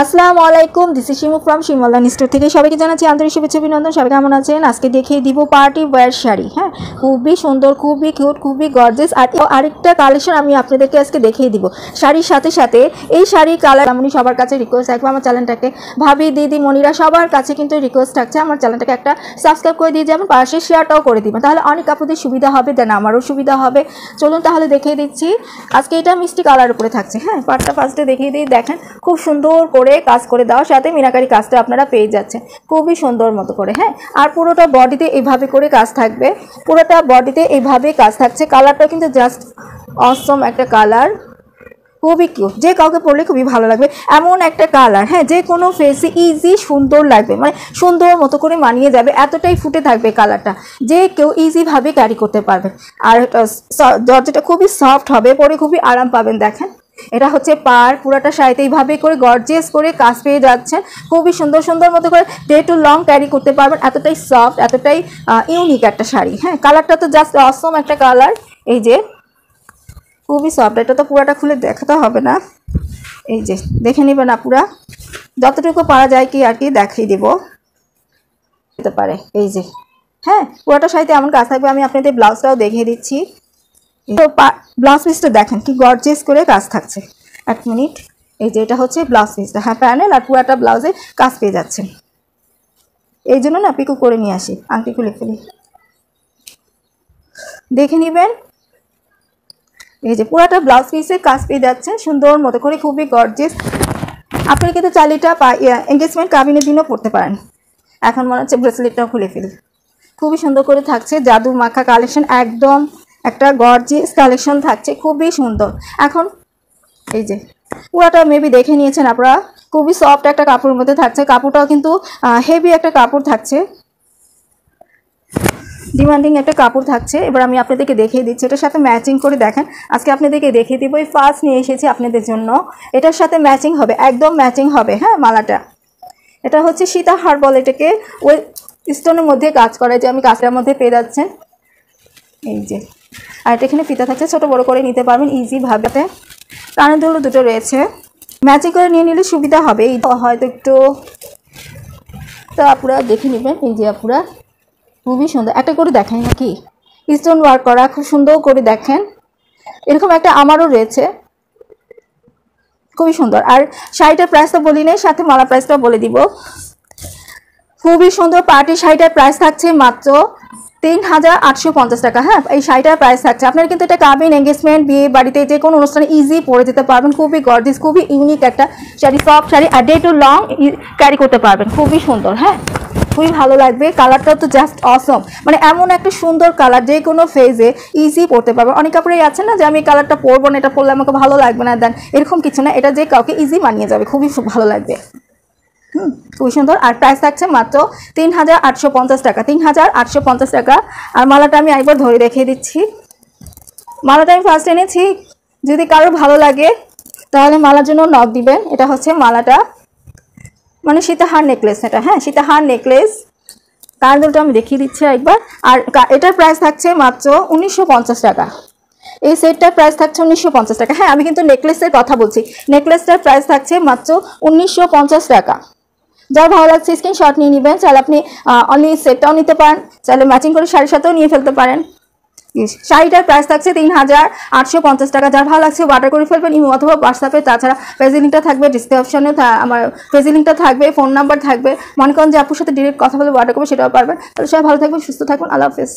আসসালামু আলাইকুম, this is Shimu from Shimla store থেকে সবাইকে জানাচ্ছি আন্তরিক শুভেচ্ছা অভিনন্দন। সবাই কেমন আছেন? আজকে দেখিয়ে দিব পার্টি ওয়্যার শাড়ি। হ্যাঁ, খুবই সুন্দর, খুবই কিউট, খুবই গর্জিয়াস। আর আরেকটা কালেকশন আমি আপনাদেরকে আজকে দেখিয়ে দিব শাড়ির সাথে সাথে। এই শাড়ির কালার আমি সবার কাছে রিকোয়েস্ট থাকবে, আমার চ্যানেলটাকে ভাবি দিদি মনিরা সবার কাছে কিন্তু রিকোয়েস্ট থাকছে আমার চ্যানেলটাকে একটা সাবস্ক্রাইব করে দিয়ে যাবেন, পাশে শেয়ারটাও করে দিবেন, তাহলে অনেক আপনাদের সুবিধা হবে, দেন আমারও সুবিধা হবে। চলুন তাহলে দেখিয়ে দিচ্ছি। আজকে এটা মিষ্টি কালার উপরে থাকছে। হ্যাঁ, পার্টটা ফার্স্টে দেখিয়ে দিই। দেখেন খুব সুন্দর করে কাজ করে দেওয়ার সাথে মিনাকারি কাজটা আপনারা পেয়ে যাচ্ছেন খুবই সুন্দর মতো করে। হ্যাঁ, আর পুরোটা বডিতে এইভাবে করে কাজ থাকবে, পুরোটা বডিতে এইভাবে কাজ থাকছে। কালারটা কিন্তু জাস্ট অসম একটা কালার, খুবই কিউট, যে কাউকে পরলে খুবই ভালো লাগবে এমন একটা কালার। হ্যাঁ, যে কোনো ফেসে ইজি সুন্দর লাগবে, মানে সুন্দর মতো করে মানিয়ে যাবে, এতটাই ফুটে থাকবে কালারটা, যে কেউ ইজিভাবে ক্যারি করতে পারবে। আর জর্জেটটা খুবই সফট হবে, পরে খুবই আরাম পাবেন। দেখেন এটা হচ্ছে পার, পুরাটা শাড়িতে এইভাবে করে গর্জিয়াস করে কাজ পেয়ে যাচ্ছেন, খুবই সুন্দর সুন্দর মতো করে ডে টু লং ক্যারি করতে পারবেন, এতটাই সফট, এতটাই ইউনিক একটা শাড়ি। হ্যাঁ, কালারটা তো জাস্ট অসম একটা কালার, এই যে খুবই সফট। এটা তো পুরাটা খুলে দেখাতে হবে না, এই যে দেখে নেবেন না, পুরা যতটুকু পারা যায় কি আর কি দেখিয়ে দেবো দিতে পারে। এই যে হ্যাঁ, পুরাটা শাড়িতে এমন কাজ থাকবে। আমি আপনাদের ব্লাউজটাও দেখিয়ে দিচ্ছি। তো ব্লাউজ পিসটা দেখেন কি গর্জিয়াস করে কাজ থাকছে। এক মিনিট, এই যে এটা হচ্ছে ব্লাউজ পিসটা। হ্যাঁ, প্যানেল আর পুরাটা ব্লাউজে কাজ পেয়ে যাচ্ছেন। এই জন্য না পিকো করে নিয়ে আসি, আংটি খুলে ফেলি, দেখে নেবেন। এই যে পুরাটা ব্লাউজ পিসে কাজ পেয়ে যাচ্ছেন সুন্দর মতো করে, খুবই গর্জিয়াস। আপনি কিন্তু চালিটা এঙ্গেজমেন্ট কাবিনের দিনও পড়তে পারেন। এখন মনে হচ্ছে ব্রেসলেটটাও খুলে ফেলি, খুবই সুন্দর করে থাকছে, জাদু মাখা কালেকশন, একদম একটা গর্জিয়াস কালেকশন থাকছে, খুবই সুন্দর। এখন এই যে পুরাটা মেবি দেখে নিয়েছেন আপনারা, খুবই সফট একটা কাপড়ের মধ্যে থাকছে, কাপড়টাও কিন্তু হেভি একটা কাপড় থাকছে, ডিমান্ডিং একটা কাপড় থাকছে। এবার আমি আপনাদেরকে দেখিয়ে দিচ্ছি, এটার সাথে ম্যাচিং করে দেখেন। আজকে আপনাদেরকে দেখিয়ে দিব, এই ফার্স্ট নিয়ে এসেছি আপনাদের জন্য, এটার সাথে ম্যাচিং হবে, একদম ম্যাচিং হবে। হ্যাঁ, মালাটা এটা হচ্ছে সীতাহার বলে এটাকে, ওই স্টোনের মধ্যে কাজ করে, যে আমি কাজটার মধ্যে পেয়ে যাচ্ছেন। এই যে আর এটা এখানে ফিতা থাকছে, ছোট বড় করে নিতে পারবেন ইজিভাবে। কানের দুল দুটো রয়েছে, ম্যাচিং করে নিয়ে নিলে সুবিধা হবে। এই হয়তো একটু তো আপুরা দেখে নেবেন। এই যে আপুরা খুবই সুন্দর একটা করে দেখাই নাকি, স্টোন ওয়ার্ক করা, খুব সুন্দর করে দেখেন। এরকম একটা আমারও রয়েছে, খুবই সুন্দর। আর শাড়িটার প্রাইসটা বলি নেই, সাথে মালা প্রাইসটা বলে দিব। খুবই সুন্দর পার্টি শাড়িটার প্রাইস থাকছে মাত্র ৩,৮৫০ টাকা। হ্যাঁ, এই শাড়িটার প্রাইস থাকছে। আপনারা কিন্তু এটা কাবিন, এঙ্গেজমেন্ট, বিয়ে বাড়িতে যে কোনো অনুষ্ঠানে ইজি পরে যেতে পারবেন, খুবই গর্জিয়াস, খুবই ইউনিক একটা sari, soft sari, R day to long carry করতে পারবেন, খুবই সুন্দর। হ্যাঁ, খুবই ভালো লাগবে, কালারটাও তো জাস্ট অসম, মানে এমন একটা সুন্দর কালার, যে কোনো ফেজে ইজি পরতে পারবেন। অনেক কাপড়েই আছে না যে আমি এই কালারটা পরবো না, এটা পরলে আমাকে ভালো লাগবে না, দেন এরকম কিছু না, এটা যে কাউকে ইজি মানিয়ে যাবে, খুবই ভালো লাগবে। খুবই সুন্দর। আর প্রাইস থাকছে মাত্র ৩,৮৫০ টাকা, ৩,৮৫০ টাকা। আর মালাটা আমি একবার ধরে দেখিয়ে দিচ্ছি। মালাটা আমি ফার্স্ট এনেছি, যদি কারো ভালো লাগে তাহলে মালার জন্য নক দিবেন। এটা হচ্ছে মালাটা, মানে সীতাহার নেকলেস এটা। হ্যাঁ, সীতাহার নেকলেস, কানের দুলটা আমি দেখিয়ে দিচ্ছি একবার। আর এটার প্রাইস থাকছে মাত্র ১৯৫০ টাকা। এই সেটটার প্রাইস থাকছে ১৯৫০ টাকা। হ্যাঁ, আমি কিন্তু নেকলেসের কথা বলছি, নেকলেসটার প্রাইস থাকছে মাত্র ১৯৫০ টাকা। যার ভালো লাগছে স্ক্রিনশট নিয়ে নেবেন, চাইলে আপনি অনলি সেটটাও নিতে পারেন, চাইলে ম্যাচিং করে শাড়ির সাথেও নিয়ে ফেলতে পারেন। শাড়িটার প্রাইস থাকছে ৩,৮৫০ টাকা। যার ভালো লাগছে অর্ডার করে ফেলবেন ইমো অথবা হোয়াটসঅ্যাপে। তাছাড়া পেজের লিঙ্কটা থাকবে ডিসক্রিপশনে, আমার পেজের লিঙ্কটা থাকবে, ফোন নাম্বার থাকবে, মনে করেন যে আপুর সাথে ডিরেক্ট কথা বলে অর্ডার করবে, সেটাও পারবেন। তাহলে সবাই ভালো থাকবেন, সুস্থ থাকবেন, আল্লাহ হাফেজ।